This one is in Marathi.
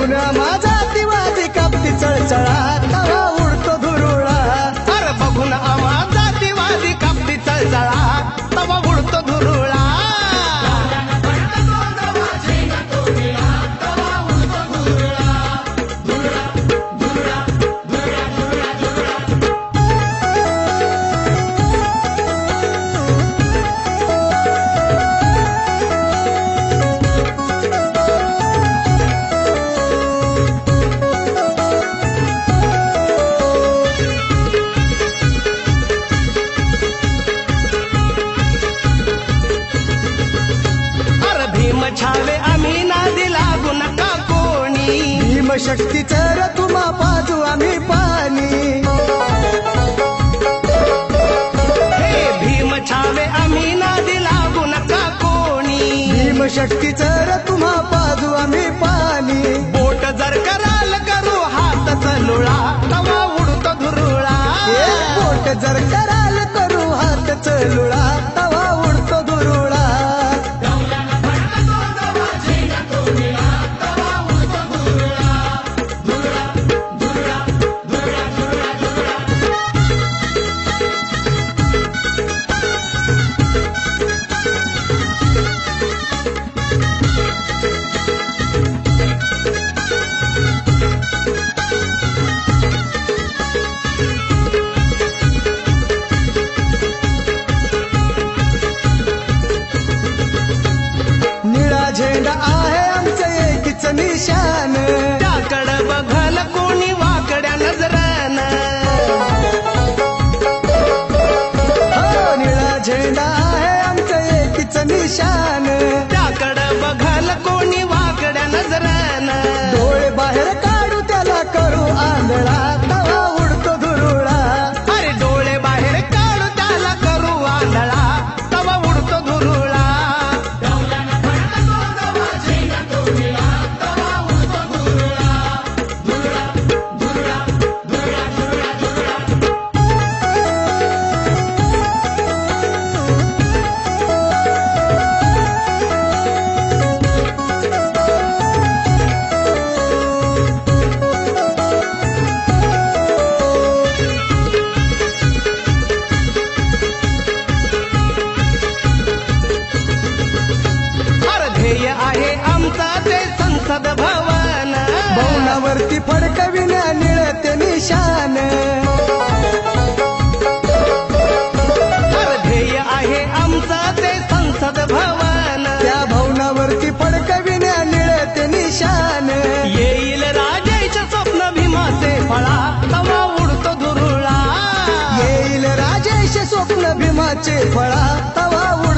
बघून माझा दिवादी कापती चळचळा तवा उडतो धुरुळा अरे बघून माझा दिवादी कापती चळचळा तवा उडतो धुरुळा छावे आम्ही नादी लागू नका कोणी भीमशक्तीचं रथुमा पाजू आम्ही पाणी हे भीम छावे आम्ही नादी लागू नका कोणी भीमशक्तीचं रथुमा पाजू आम्ही पाणी बोट जर कराल करू हात चलुळा तवा उडतो धुरुळा बोट जर कराल करू हात चलुळा तवा उडतो धुरुळा झेंडा आहे आमचं एकीच निशान त्याकडं बघाल कोणी वाकड्या नजरानं निळा झेंडा आहे आमचं एकीच निशान त्याकडं बघाल कोणी वाकड्या नजरानं डोळे बाहेर काढू त्याला करू आंधळा तवा उडतो धुरुळा अरे डोळे बाहेर काढू त्याला करू आंधळा तवा उडतो धुरुळा आहे आमचा ते संसद भवन भवनावरती फडकविण्या निळते निशान ध्येय आहे आमचा ते संसद भवन त्या भवनावरती फडकविण्या निळते निशान येईल राजाचे स्वप्न भीमाचे फळा तवा उडतो धुरुळा येईल राजेश स्वप्न भीमाचे फळा तवा उडतो